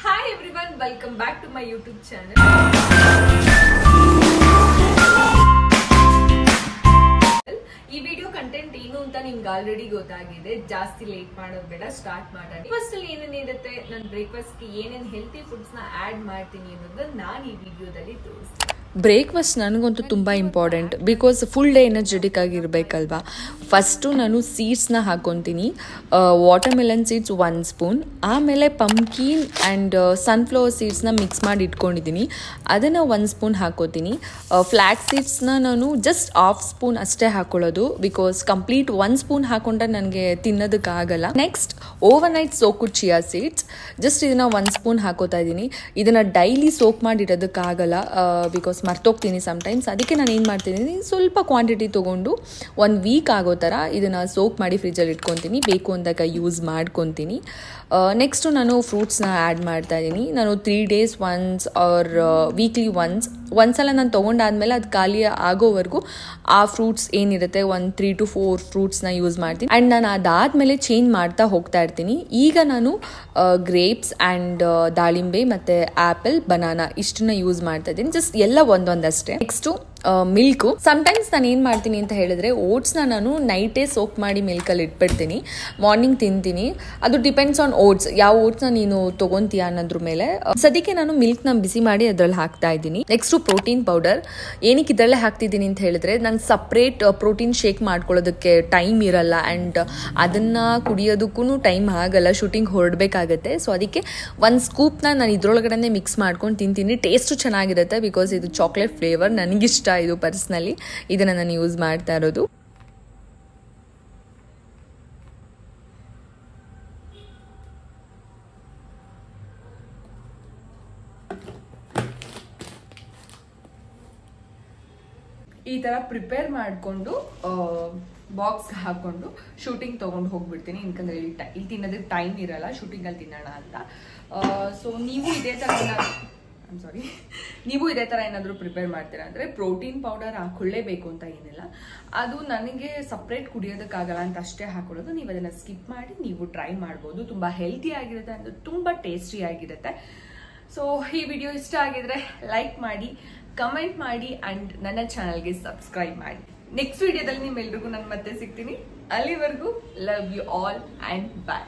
Hi everyone, welcome back to my YouTube channel. ಈ video content ಏನು ಅಂತ ನಿಮ್ಗೆ ಆಲ್ರೆಡಿ ಗೊತ್ತಾಗಿದೆ. ಜಾಸ್ತಿ ಲೇಟ್ ಮಾಡೋದು ಬೇಡ, ಸ್ಟಾರ್ಟ್ ಮಾಡೋಣ. ಫಸ್ಟ್ ಅಲ್ಲಿ ಏನೇನಿರುತ್ತೆ, ನನ್ನ ಬ್ರೇಕ್ಫಾಸ್ಟ್ ಗೆ ಏನೇನು ಹೆಲ್ತಿ ಫುಡ್ಸ್ ನ ಆಡ್ ಮಾಡ್ತೀನಿ ಅನ್ನೋದನ್ನ ನಾನು ಈ ವಿಡಿಯೋದಲ್ಲಿ ತೋರಿಸ್ತೀನಿ. ಬ್ರೇಕ್ಫಾಸ್ಟ್ ನನಗಂತೂ ತುಂಬ important, because full day energetic ಆಗಿರಬೇಕಲ್ವಾ. ಫಸ್ಟು ನಾನು ಸೀಡ್ಸ್ನ ಹಾಕ್ಕೊತೀನಿ. ವಾಟರ್ಮೆಲನ್ ಸೀಡ್ಸ್ 1 ಸ್ಪೂನ್, ಆಮೇಲೆ ಪಂಪ್ಕಿನ್ ಆ್ಯಂಡ್ ಸನ್ಫ್ಲವರ್ ಸೀಡ್ಸ್ನ ಮಿಕ್ಸ್ ಮಾಡಿ ಇಟ್ಕೊಂಡಿದ್ದೀನಿ, ಅದನ್ನು 1 ಸ್ಪೂನ್ ಹಾಕ್ಕೋತೀನಿ. ಫ್ಲ್ಯಾಕ್ಸ್ ಸೀಡ್ಸ್ನ ನಾನು ಜಸ್ಟ್ 1/2 ಸ್ಪೂನ್ ಅಷ್ಟೇ ಹಾಕ್ಕೊಳ್ಳೋದು, ಬಿಕಾಸ್ ಕಂಪ್ಲೀಟ್ 1 ಸ್ಪೂನ್ ಹಾಕ್ಕೊಂಡ್ರೆ ನನಗೆ ತಿನ್ನೋದಕ್ಕಾಗಲ್ಲ. Next overnight soak chia seeds, just ಇದನ್ನು 1 ಸ್ಪೂನ್ ಹಾಕೋತಾ ಇದ್ದೀನಿ. ಇದನ್ನು ಡೈಲಿ ಸೋಕ್ ಮಾಡಿಡೋದಕ್ಕಾಗಲ್ಲ, ಬಿಕಾಸ್ ಮರ್ತೋಗ್ತೀನಿ ಸಮ್ಟೈಮ್ಸ್. ಅದಕ್ಕೆ ನಾನು ಏನು ಮಾಡ್ತಿದ್ದೀನಿ, ಸ್ವಲ್ಪ ಕ್ವಾಂಟಿಟಿ ತೊಗೊಂಡು 1 ವೀಕ್ ಆಗೋ ಥರ ಇದನ್ನು ಸೋಕ್ ಮಾಡಿ ಫ್ರಿಜ್ಜಲ್ಲಿ ಇಟ್ಕೊತೀನಿ, ಬೇಕು ಅಂದಾಗ ಯೂಸ್ ಮಾಡ್ಕೊತೀನಿ. ನೆಕ್ಸ್ಟು ನಾನು ಫ್ರೂಟ್ಸ್ನ ಆ್ಯಡ್ ಮಾಡ್ತಾ ಇದ್ದೀನಿ. ನಾನು 3 days ಒನ್ಸ್ ಆರ್ ವೀಕ್ಲಿ ಒಂದ್ಸಲ ನಾನು ತೊಗೊಂಡಾದ್ಮೇಲೆ ಅದು ಖಾಲಿ ಆಗೋವರೆಗೂ ಆ ಫ್ರೂಟ್ಸ್ ಏನಿರುತ್ತೆ 3 to 4 ಫ್ರೂಟ್ಸ್ನ ಯೂಸ್ ಮಾಡ್ತೀನಿ. ಆ್ಯಂಡ್ ನಾನು ಅದಾದಮೇಲೆ ಚೇಂಜ್ ಮಾಡ್ತಾ ಹೋಗ್ತಾ ಇರ್ತೀನಿ. ಈಗ ನಾನು ಗ್ರೇಪ್ಸ್ ಆ್ಯಂಡ್ ದಾಳಿಂಬೆ ಮತ್ತು ಆ್ಯಪಲ್, ಬನಾನಾ ಇಷ್ಟನ್ನ ಯೂಸ್ ಮಾಡ್ತಾ ಇದ್ದೀನಿ. ಜಸ್ಟ್ ಎಲ್ಲ ಒಂದೊಂದಷ್ಟೇ. Next milk. ಸಮ್ಟೈಮ್ಸ್ ನಾನು ಏನು ಮಾಡ್ತೀನಿ ಅಂತ ಹೇಳಿದ್ರೆ, ಓಟ್ಸ್ನ ನಾನು ನೈಟೇ ಸೋಕ್ ಮಾಡಿ ಮಿಲ್ಕಲ್ಲಿ ಇಟ್ಬಿಡ್ತೀನಿ, ಮಾರ್ನಿಂಗ್ ತಿಂತೀನಿ. ಅದು ಡಿಪೆಂಡ್ಸ್ ಆನ್ ಓಟ್ಸ್, ಯಾವ ಓಟ್ಸ್ನ ನೀನು ತೊಗೊತೀಯ ಅನ್ನೋದ್ರ ಮೇಲೆ. ಸದ್ಯಕ್ಕೆ ನಾನು ಮಿಲ್ಕ್ನ ಬಿಸಿ ಮಾಡಿ ಅದರಲ್ಲಿ ಹಾಕ್ತಾ ಇದ್ದೀನಿ. Next protein powder. ಏನಕ್ಕೆ ಇದರಲ್ಲೇ ಹಾಕ್ತಿದ್ದೀನಿ ಅಂತ ಹೇಳಿದ್ರೆ, ನಂಗೆ ಸಪ್ರೇಟ್ ಪ್ರೋಟೀನ್ ಶೇಕ್ ಮಾಡ್ಕೊಳ್ಳೋದಕ್ಕೆ ಟೈಮ್ ಇರಲ್ಲ, ಆ್ಯಂಡ್ ಅದನ್ನು ಕುಡಿಯೋದಕ್ಕೂ ಟೈಮ್ ಆಗಲ್ಲ, ಶೂಟಿಂಗ್ ಹೊರಡಬೇಕಾಗತ್ತೆ. ಸೊ ಅದಕ್ಕೆ 1 ಸ್ಕೂಪ್ನ ನಾನು ಇದ್ರೊಳಗಡೆ ಮಿಕ್ಸ್ ಮಾಡ್ಕೊಂಡು ತಿಂತೀನಿ. ಟೇಸ್ಟು ಚೆನ್ನಾಗಿರುತ್ತೆ, ಬಿಕಾಸ್ ಇದು ಚಾಕ್ಲೇಟ್ ಫ್ಲೇವರ್, ನನಗಿಷ್ಟ ಇದು ಪರ್ಸ್ನಲಿ. ಇದನ್ನು ನಾನು ಯೂಸ್ ಮಾಡ್ತಾ ಇರೋದು. ಈ ತರ ಪ್ರಿಪೇರ್ ಮಾಡಿಕೊಂಡು ಬಾಕ್ಸ್ ಹಾಕೊಂಡು ಶೂಟಿಂಗ್ ತೊಗೊಂಡು ಹೋಗ್ಬಿಡ್ತೀನಿ. ಯಾಕಂದ್ರೆ ಇಲ್ಲಿ ತಿನ್ನೋದಕ್ಕೆ ಟೈಮ್ ಇರಲ್ಲ, ಶೂಟಿಂಗಲ್ಲಿ ತಿನ್ನೋಣ ಅಂತ. ಸೊ ನೀವು ಇದೇ ಥರ ಏನಾದರೂ ಪ್ರಿಪೇರ್ ಮಾಡ್ತೀರಾ ಅಂದರೆ, ಪ್ರೋಟೀನ್ ಪೌಡರ್ ಹಾಕೊಳ್ಳೇಬೇಕು ಅಂತ ಏನಿಲ್ಲ, ಅದು ನನಗೆ ಸಪ್ರೇಟ್ ಕುಡಿಯೋದಕ್ಕಾಗಲ್ಲ ಅಂತ ಅಷ್ಟೇ ಹಾಕೊಳ್ಳೋದು. ನೀವು ಅದನ್ನು ಸ್ಕಿಪ್ ಮಾಡಿ ನೀವು ಟ್ರೈ ಮಾಡ್ಬೋದು. ತುಂಬ ಹೆಲ್ತಿ ಆಗಿರುತ್ತೆ, ಅಂದರೆ ತುಂಬ ಟೇಸ್ಟಿ ಆಗಿರುತ್ತೆ. ಸೊ ಈ ವಿಡಿಯೋ ಇಷ್ಟ ಆಗಿದ್ರೆ ಲೈಕ್ ಮಾಡಿ, ಕಮೆಂಟ್ ಮಾಡಿ, ಆ್ಯಂಡ್ ನನ್ನ ಚಾನಲ್ಗೆ ಸಬ್ಸ್ಕ್ರೈಬ್ ಮಾಡಿ. ನೆಕ್ಸ್ಟ್ ವಿಡಿಯೋದಲ್ಲಿ ನಿಮ್ಮೆಲ್ರಿಗೂ ನಾನು ಮತ್ತೆ ಸಿಗ್ತೀನಿ. ಅಲ್ಲಿವರೆಗೂ love you all and bye.